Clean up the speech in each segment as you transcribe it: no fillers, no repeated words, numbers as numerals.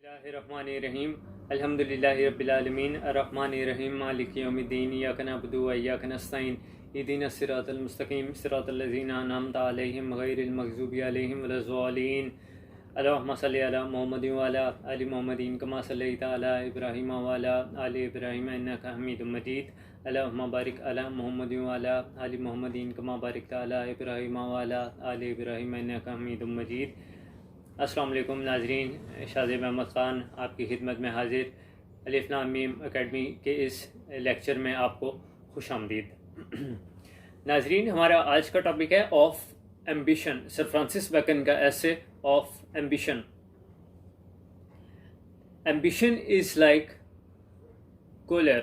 बिस्मिल्लाहिर्रहमानिर्रहीम अल्हम्दुलिल्लाहि रब्बिल आलमीन अर्रहमानिर्रहीम मालिकि यौमिद्दीन इय्याका नअबुदु व इय्याका नस्तईन इहदिनस सिरातल मुस्तकीम सिरातल लज़ीना अनअमता अलैहिम गैरिल मग़ज़ूबि अलैहिम वलज़्ज़ालिन अल्लाहुम्मा सल्लि अला मुहम्मदिन व अला आलि मुहम्मदिन कमा सल्लैता अला इब्राहीम व अला आलि इब्राहीम इन्नका हमीदुम मजीद अल्लाहुम्मा बारिक अला मुहम्मदिन व अला आलि मुहम्मदिन कमा बारिकता अला इब्राहीम व अला आलि इब्राहीम इन्नका हमीदुम मजीद। अस्सलाम वालेकुम नाजरीन, शाज़ेब अहमद ख़ान आपकी खिदमत में हाजिर अलिफ लाम मीम अकेडमी के इस लेक्चर में आपको खुश आमदीद। नाजरीन, हमारा आज का टॉपिक है of ambition, sir Francis Bacon का essay of ambition. Ambition is like choler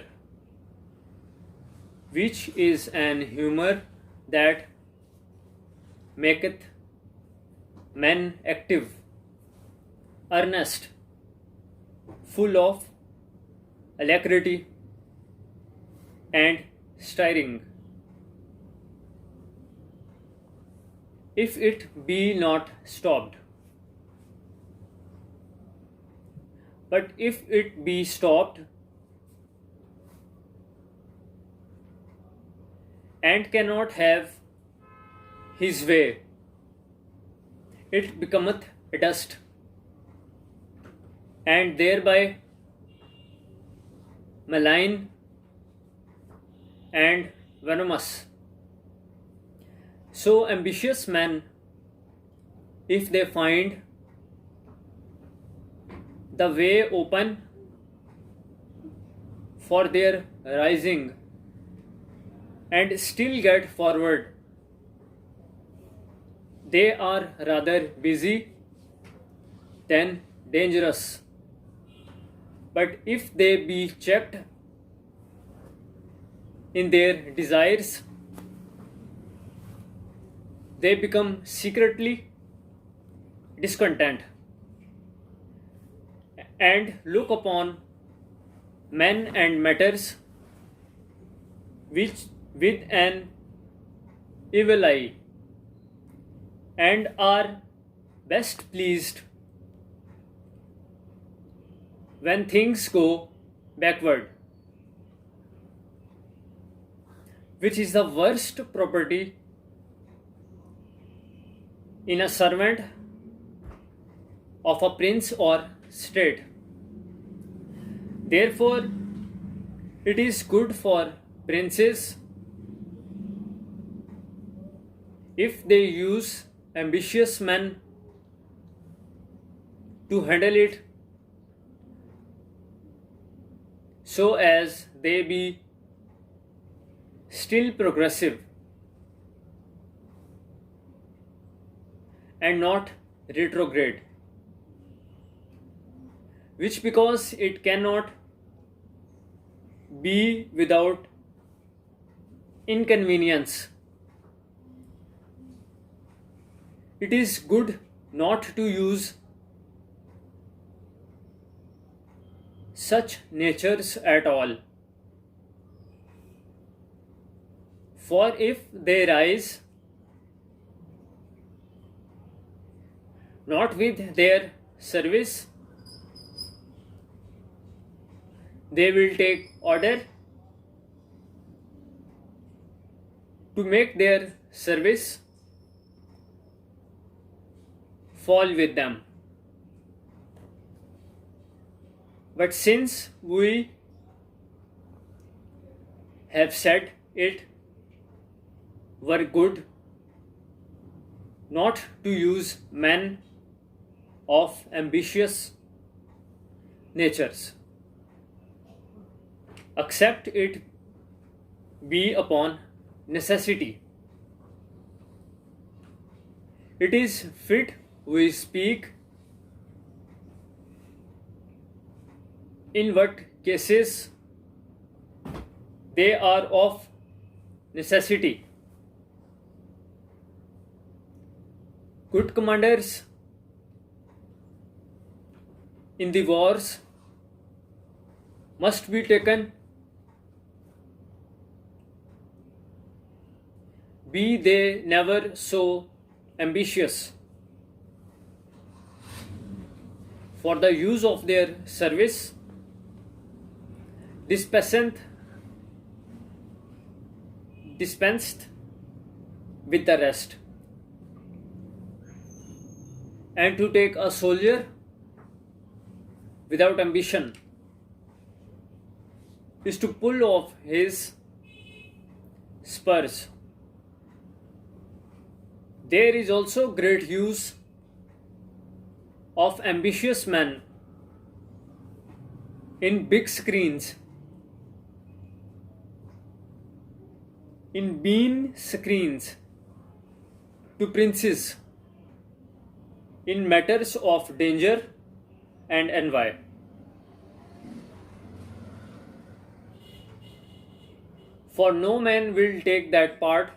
which is an humor that maketh men active, earnest, full of alacrity and stirring. If it be not stopped, but if it be stopped and cannot have his way, it becometh dust, and thereby malign and venomous. So ambitious men, if they find the way open for their rising and still get forward, they are rather busy than dangerous. But if they be checked in their desires, they become secretly discontent and look upon men and matters which with an evil eye, and are best pleased when things go backward, which is the worst property in a servant of a prince or state. Therefore, it is good for princes if they use ambitious men to handle it, so as they be still progressive and not retrograde, which because it cannot be without inconvenience, it is good not to use such natures at all. For if they rise not with their service, they will take order to make their service fall with them. But since we have said it were good not to use men of ambitious natures, except it be upon necessity, it is fit we speak in what cases they are of necessity. Good commanders in the wars must be taken, be they never so ambitious. for the use of their service, dispensed with the rest. And to take a soldier without ambition is to pull off his spurs. There is also great use of ambitious men in big screens, in bean screens, to princes in matters of danger and envy. For no man will take that part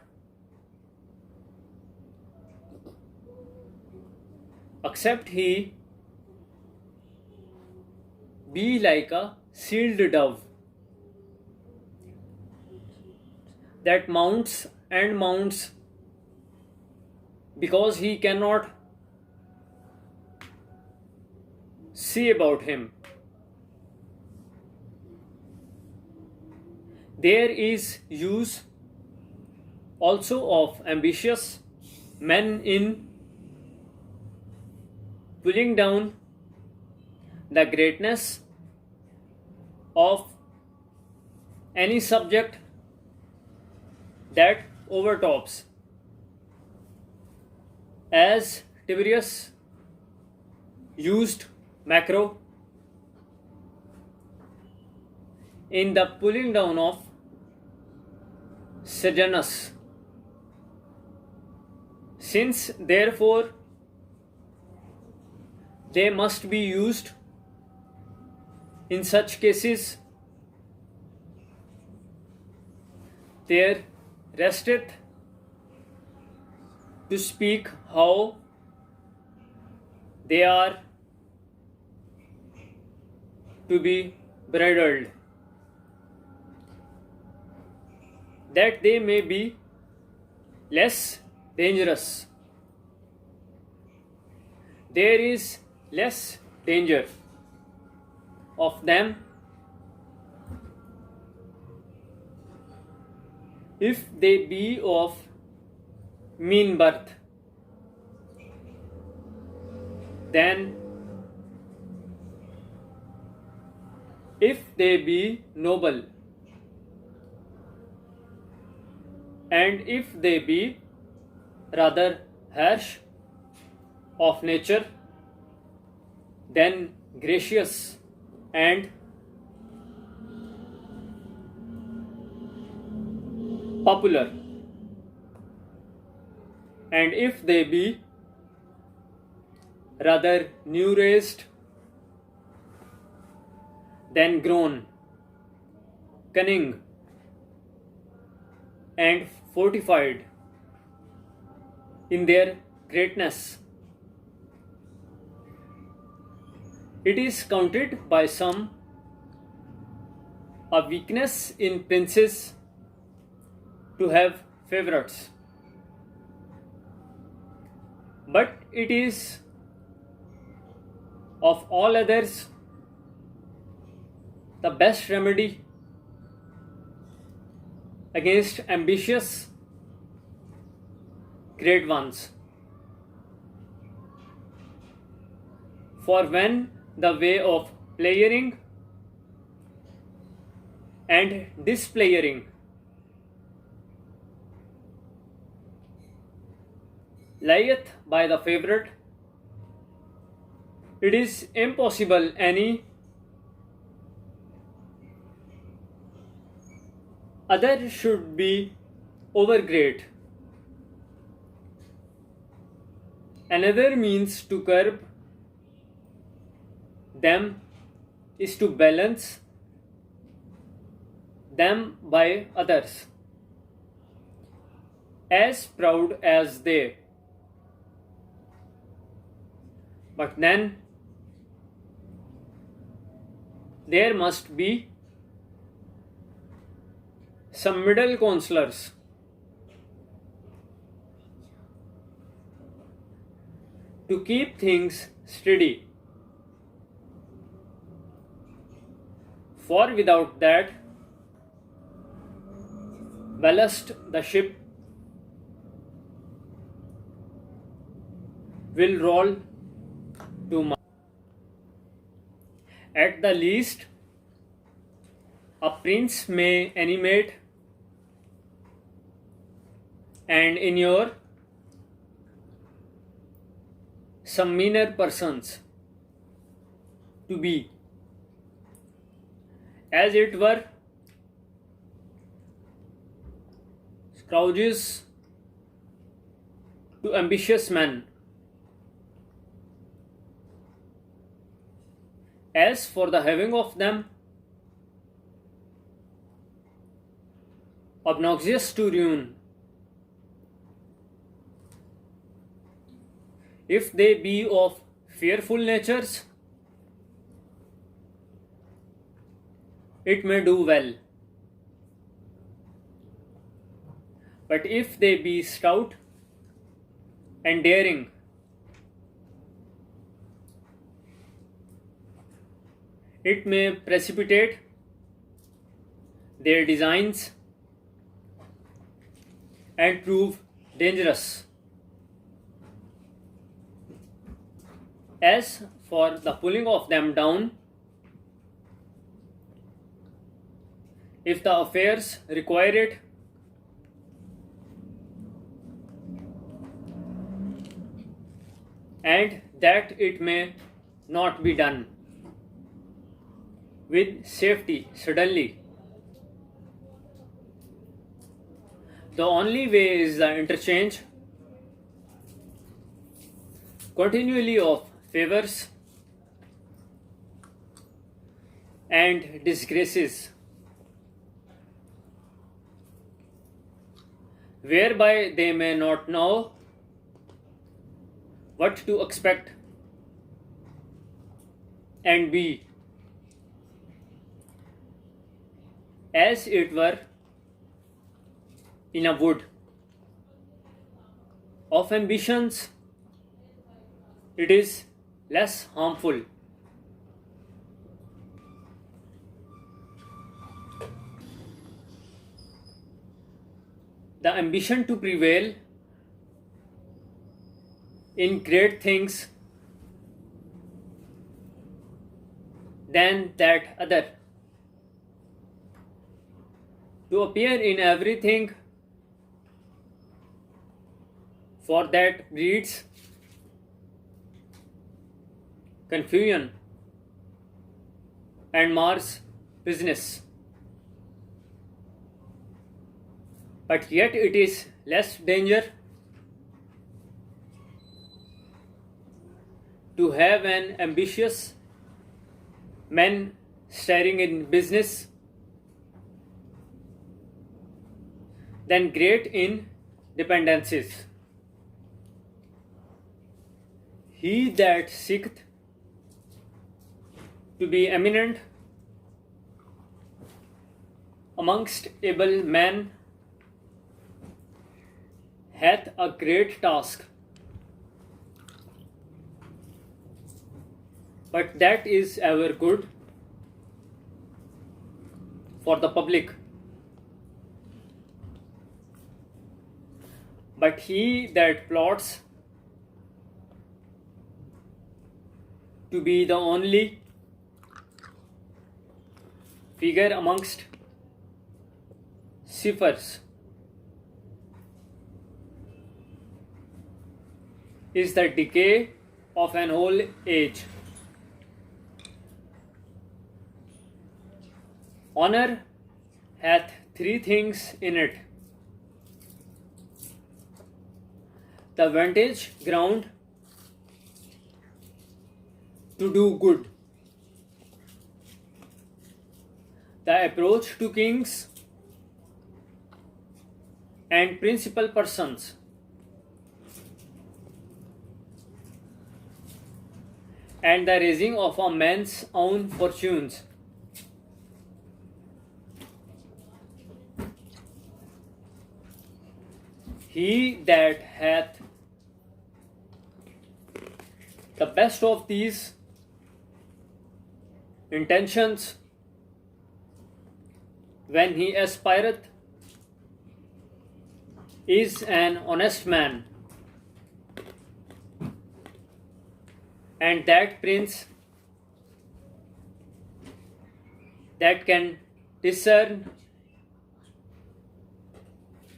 except he be like a sealed dove that mounts and mounts because he cannot see about him. There is use also of ambitious men in pulling down the greatness of any subject that overtops, as Tiberius used Macro in the pulling down of Sejanus. Since therefore they must be used in such cases, there resteth to speak how they are to be bridled, that they may be less dangerous. There is less danger of them if they be of mean birth than if they be noble, and if they be rather harsh of nature than gracious and popular, and if they be rather new raised than grown, cunning and fortified in their greatness. It is counted by some a weakness in princes to have favorites, but it is of all others the best remedy against ambitious great ones. For when the way of playing and displaying lieth by the favorite, it is impossible any other should be overgreat. Another means to curb them is to balance them by others as proud as they. But then there must be some middle counselors to keep things steady For without that ballast the ship will roll too much. At the least, a prince may animate, and in your some meaner persons to be, as it were, scourges to ambitious men. As for the having of them, obnoxious to ruin, if they be of fearful natures, it may do well. But if they be stout and daring, it may precipitate their designs and prove dangerous. As for the pulling of them down, if the affairs require it, and that it may not be done with safety suddenly, the only way is the interchange continually of favors and disgraces, whereby they may not know what to expect and be, as it were, in a wood of ambitions. It is less harmful. The ambition to prevail in great things than that other, to appear in everything, for that breeds confusion and mars business. But yet it is less danger to have an ambitious man staring in business than great in dependencies. He that seeketh to be eminent amongst able men hath a great task, but that is ever good for the public. But he that plots to be the only figure amongst ciphers is the decay of an whole age. Honor hath three things in it: the vantage ground to do good, the approach to kings and principal persons, and the raising of a man's own fortunes. He that hath the best of these intentions when he aspireth, is an honest man, and that prince that can discern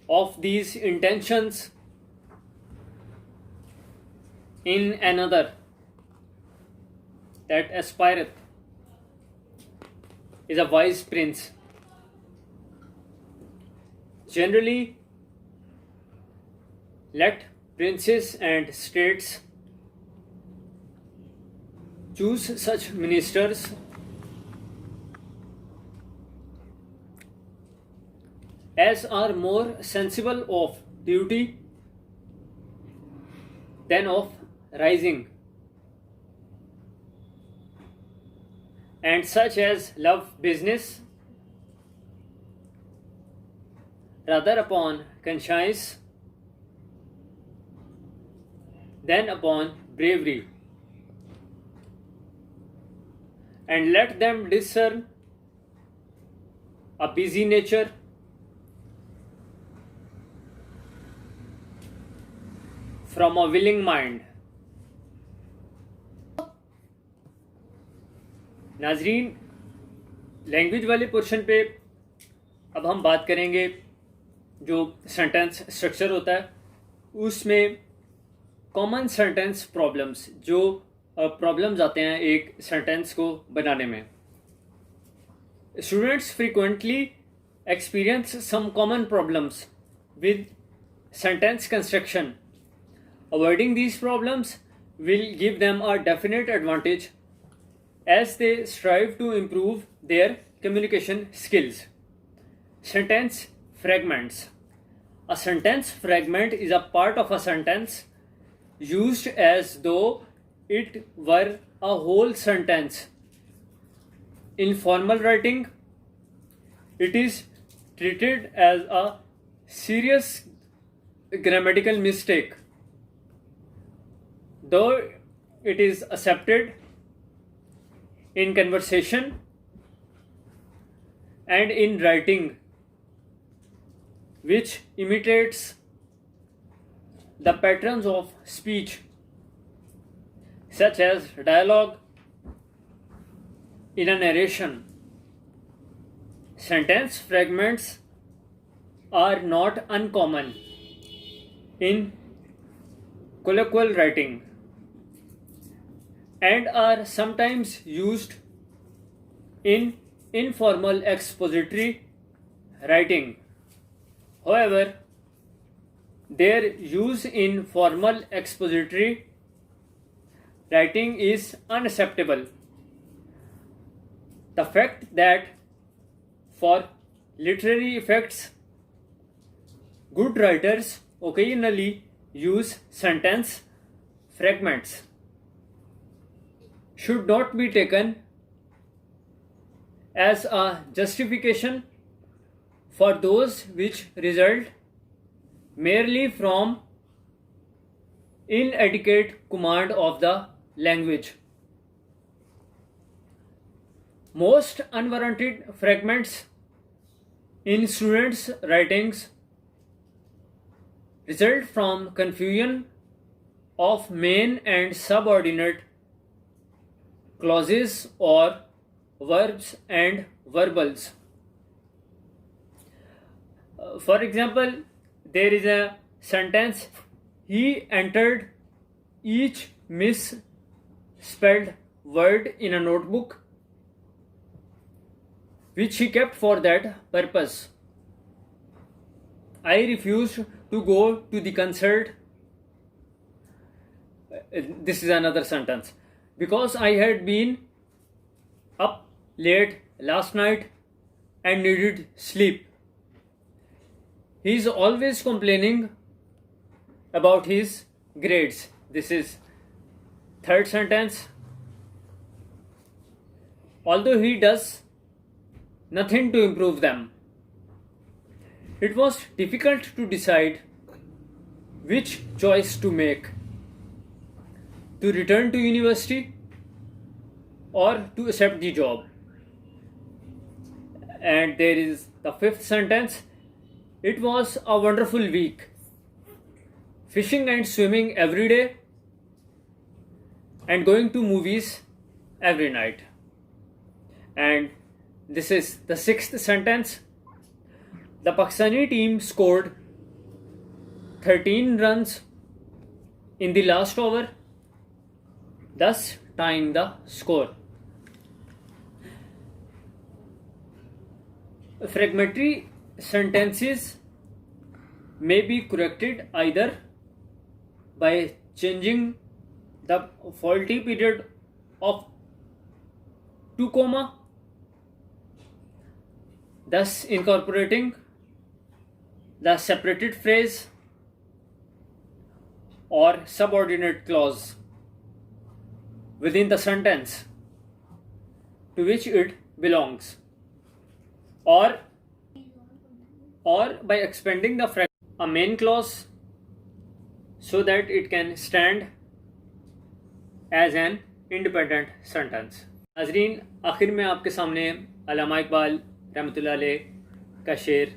of these intentions in another that aspireth is a wise prince. Generally, let princes and states choose such ministers as are more sensible of duty than of rising, and such as love business rather upon conscience than upon bravery, and let them discern a busy nature from a willing mind. नाजरीन, language वाले portion पे अब हम बात करेंगे जो sentence structure होता है उसमें कॉमन सेंटेंस प्रॉब्लम्स, जो प्रॉब्लम्स आते हैं एक सेंटेंस को बनाने में. Students frequently experience some common problems with sentence construction. Avoiding these problems will give them a definite advantage as they strive to improve their communication skills. Sentence fragments. A sentence fragment is a part of a sentence used as though it were a whole sentence. In formal writing, it is treated as a serious grammatical mistake, though it is accepted in conversation and in writing, which imitates the patterns of speech, such as dialogue in a narration. Sentence fragments are not uncommon in colloquial writing and are sometimes used in informal expository writing. However, their use in formal expository writing is unacceptable. The fact that for literary effects, good writers occasionally use sentence fragments should not be taken as a justification for those which result merely from inadequate command of the language. Most unwarranted fragments in students' writings result from confusion of main and subordinate clauses or verbs and verbals. For example, there is a sentence, he entered each misspelled word in a notebook which he kept for that purpose. I refused to go to the concert. This is another sentence. Because I had been up late last night and needed sleep. He is always complaining about his grades. This is third sentence. Although he does nothing to improve them. It was difficult to decide which choice to make, to return to university or to accept the job. And there is The fifth sentence, it was a wonderful week. Fishing and swimming every day and going to movies every night. And this is the sixth sentence. The Pakistani team scored 13 runs in the last over, thus tying the score. Fragmentary sentences may be corrected either by changing the faulty period of 2 comma, thus incorporating the separated phrase or subordinate clause within the sentence to which it belongs, or by expanding the a main clause so that it can stand as an independent sentence. नाज़रीन, आखिर में आपके सामने अल्लामा इकबाल रहमतुल्लाह अलैह का शेर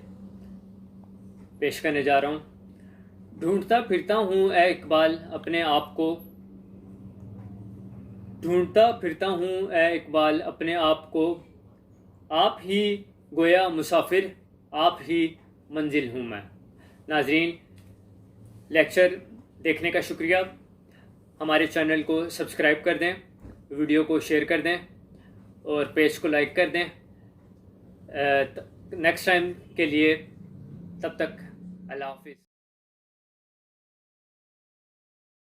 पेश करने जा रहा हूँ। ढूंढता फिरता हूँ ए इकबाल अपने आप को, ढूंढता फिरता हूँ ए इकबाल अपने आप को, आप ही गोया मुसाफिर, आप ही मंजिल हूँ मैं। नाज़रीन, लेक्चर देखने का शुक्रिया। हमारे चैनल को सब्सक्राइब कर दें, वीडियो को शेयर कर दें और पेज को लाइक कर दें। नेक्स्ट टाइम के लिए तब तक अल्लाह हाफिज़।